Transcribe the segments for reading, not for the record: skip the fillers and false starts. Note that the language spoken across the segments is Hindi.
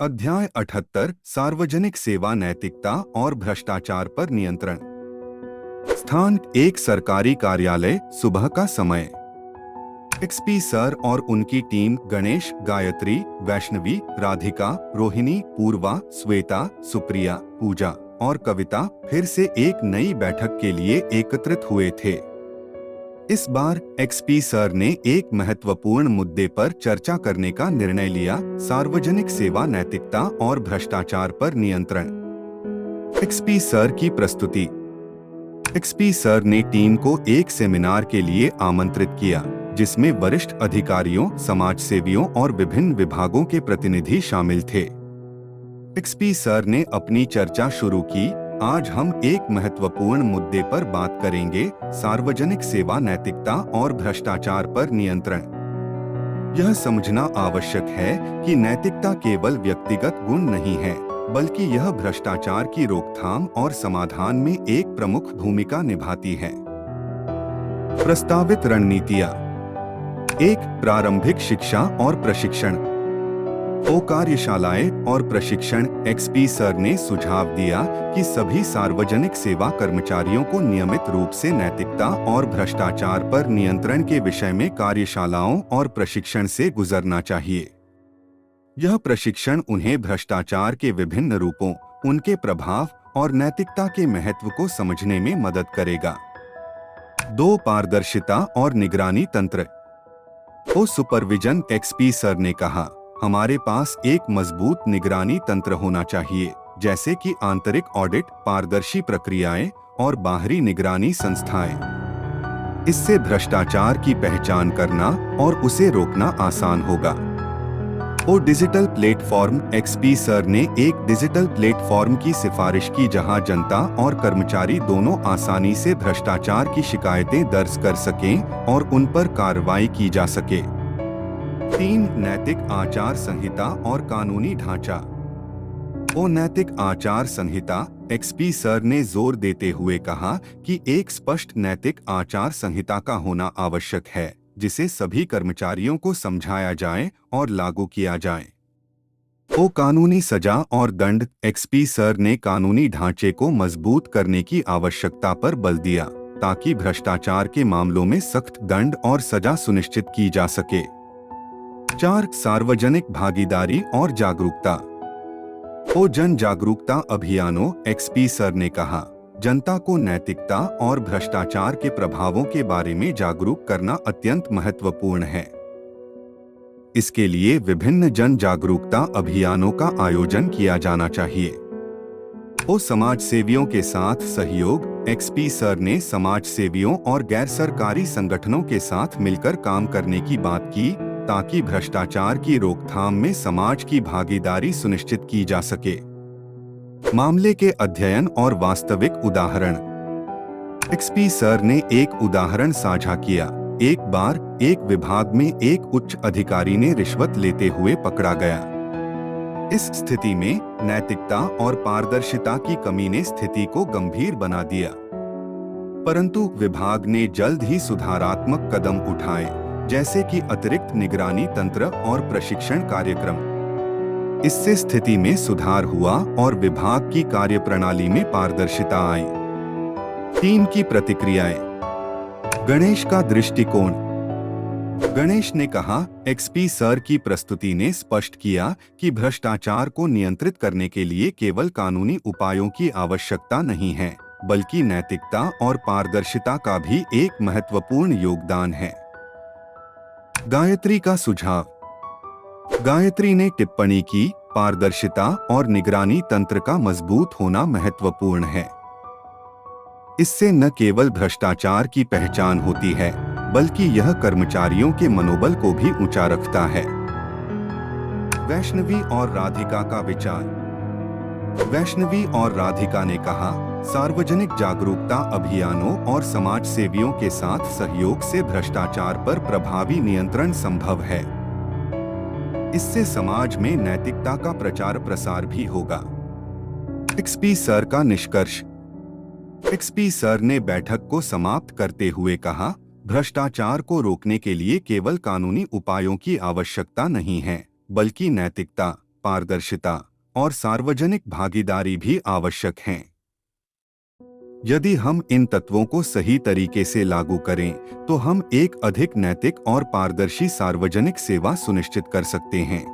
अध्याय 78 सार्वजनिक सेवा नैतिकता और भ्रष्टाचार पर नियंत्रण। स्थान एक सरकारी कार्यालय, सुबह का समय। एक्सपी सर और उनकी टीम गणेश, गायत्री, वैष्णवी, राधिका, रोहिणी, पूर्वा, श्वेता, सुप्रिया, पूजा और कविता फिर से एक नई बैठक के लिए एकत्रित हुए थे। इस बार एक्सपी सर ने एक महत्वपूर्ण मुद्दे पर चर्चा करने का निर्णय लिया, सार्वजनिक सेवा नैतिकता और भ्रष्टाचार पर नियंत्रण। एक्सपी सर की प्रस्तुति। एक्सपी सर ने टीम को एक सेमिनार के लिए आमंत्रित किया, जिसमें वरिष्ठ अधिकारियों, समाजसेवियों और विभिन्न विभागों के प्रतिनिधि शामिल थे। एक्सपी सर ने अपनी चर्चा शुरू की। आज हम एक महत्वपूर्ण मुद्दे पर बात करेंगे, सार्वजनिक सेवा नैतिकता और भ्रष्टाचार पर नियंत्रण। यह समझना आवश्यक है कि नैतिकता केवल व्यक्तिगत गुण नहीं है, बल्कि यह भ्रष्टाचार की रोकथाम और समाधान में एक प्रमुख भूमिका निभाती है। प्रस्तावित रणनीतियां। एक, प्रारंभिक शिक्षा और प्रशिक्षण। कार्यशालाएं और प्रशिक्षण। एक्सपी सर ने सुझाव दिया कि सभी सार्वजनिक सेवा कर्मचारियों को नियमित रूप से नैतिकता और भ्रष्टाचार पर नियंत्रण के विषय में कार्यशालाओं और प्रशिक्षण से गुजरना चाहिए। यह प्रशिक्षण उन्हें भ्रष्टाचार के विभिन्न रूपों, उनके प्रभाव और नैतिकता के महत्व को समझने में मदद करेगा। 2, पारदर्शिता और निगरानी तंत्र। सुपरविजन। एक्सपी सर ने कहा, हमारे पास एक मजबूत निगरानी तंत्र होना चाहिए, जैसे कि आंतरिक ऑडिट, पारदर्शी प्रक्रियाएं और बाहरी निगरानी संस्थाएं। इससे भ्रष्टाचार की पहचान करना और उसे रोकना आसान होगा। Digital platform. एक्सपी सर ने एक डिजिटल प्लेटफॉर्म की सिफारिश की, जहां जनता और कर्मचारी दोनों आसानी से भ्रष्टाचार की शिकायतें दर्ज कर सकें और उन पर कार्रवाई की जा सके। 3, नैतिक आचार संहिता और कानूनी ढांचा। नैतिक आचार संहिता। एक्सपी सर ने जोर देते हुए कहा कि एक स्पष्ट नैतिक आचार संहिता का होना आवश्यक है, जिसे सभी कर्मचारियों को समझाया जाए और लागू किया जाए। कानूनी सजा और दंड। एक्सपी सर ने कानूनी ढांचे को मजबूत करने की आवश्यकता पर बल दिया, ताकि भ्रष्टाचार के मामलों में सख्त दंड और सजा सुनिश्चित की जा सके। 4, सार्वजनिक भागीदारी और जागरूकता। जन जागरूकता अभियानों। एक्सपी सर ने कहा, जनता को नैतिकता और भ्रष्टाचार के प्रभावों के बारे में जागरूक करना अत्यंत महत्वपूर्ण है। इसके लिए विभिन्न जन जागरूकता अभियानों का आयोजन किया जाना चाहिए। समाज सेवियों के साथ सहयोग। एक्सपी सर ने समाज सेवियों और गैर सरकारी संगठनों के साथ मिलकर काम करने की बात की, ताकि भ्रष्टाचार की रोकथाम में समाज की भागीदारी सुनिश्चित की जा सके। मामले के अध्ययन और वास्तविक उदाहरण। एक्सपी सर ने एक उदाहरण साझा किया। एक बार एक विभाग में एक उच्च अधिकारी ने रिश्वत लेते हुए पकड़ा गया। इस स्थिति में नैतिकता और पारदर्शिता की कमी ने स्थिति को गंभीर बना दिया, परंतु विभाग ने जल्द ही सुधारात्मक कदम उठाए, जैसे कि अतिरिक्त निगरानी तंत्र और प्रशिक्षण कार्यक्रम। इससे स्थिति में सुधार हुआ और विभाग की कार्यप्रणाली में पारदर्शिता आई। टीम की प्रतिक्रियाएं। गणेश का दृष्टिकोण। गणेश ने कहा, एक्सपी सर की प्रस्तुति ने स्पष्ट किया कि भ्रष्टाचार को नियंत्रित करने के लिए केवल कानूनी उपायों की आवश्यकता नहीं है, बल्कि नैतिकता और पारदर्शिता का भी एक महत्वपूर्ण योगदान है। गायत्री का सुझाव। गायत्री ने टिप्पणी की, पारदर्शिता और निगरानी तंत्र का मजबूत होना महत्वपूर्ण है। इससे न केवल भ्रष्टाचार की पहचान होती है, बल्कि यह कर्मचारियों के मनोबल को भी ऊंचा रखता है। वैष्णवी और राधिका का विचार। वैष्णवी और राधिका ने कहा, सार्वजनिक जागरूकता अभियानों और समाज सेवियों के साथ सहयोग से भ्रष्टाचार पर प्रभावी नियंत्रण संभव है। इससे समाज में नैतिकता का प्रचार प्रसार भी होगा। एक्सपी सर का निष्कर्ष। एक्सपी सर ने बैठक को समाप्त करते हुए कहा, भ्रष्टाचार को रोकने के लिए केवल कानूनी उपायों की आवश्यकता नहीं है, बल्कि नैतिकता, पारदर्शिता और सार्वजनिक भागीदारी भी आवश्यक हैं। यदि हम इन तत्वों को सही तरीके से लागू करें, तो हम एक अधिक नैतिक और पारदर्शी सार्वजनिक सेवा सुनिश्चित कर सकते हैं।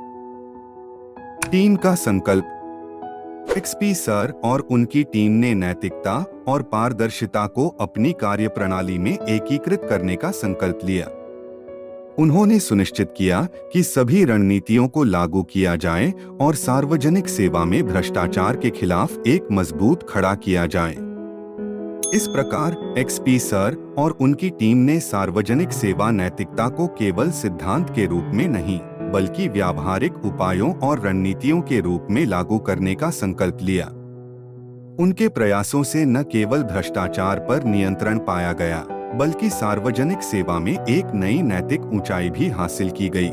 टीम का संकल्प। एक्सपी सर और उनकी टीम ने नैतिकता और पारदर्शिता को अपनी कार्यप्रणाली में एकीकृत करने का संकल्प लिया। उन्होंने सुनिश्चित किया कि सभी रणनीतियों को लागू किया जाए और सार्वजनिक सेवा में भ्रष्टाचार के खिलाफ एक मजबूत खड़ा किया जाए। इस प्रकार एक्सपी सर और उनकी टीम ने सार्वजनिक सेवा नैतिकता को केवल सिद्धांत के रूप में नहीं, बल्कि व्यावहारिक उपायों और रणनीतियों के रूप में लागू करने का संकल्प लिया। उनके प्रयासों से न केवल भ्रष्टाचार पर नियंत्रण पाया गया, बल्कि सार्वजनिक सेवा में एक नई नैतिक ऊंचाई भी हासिल की गई।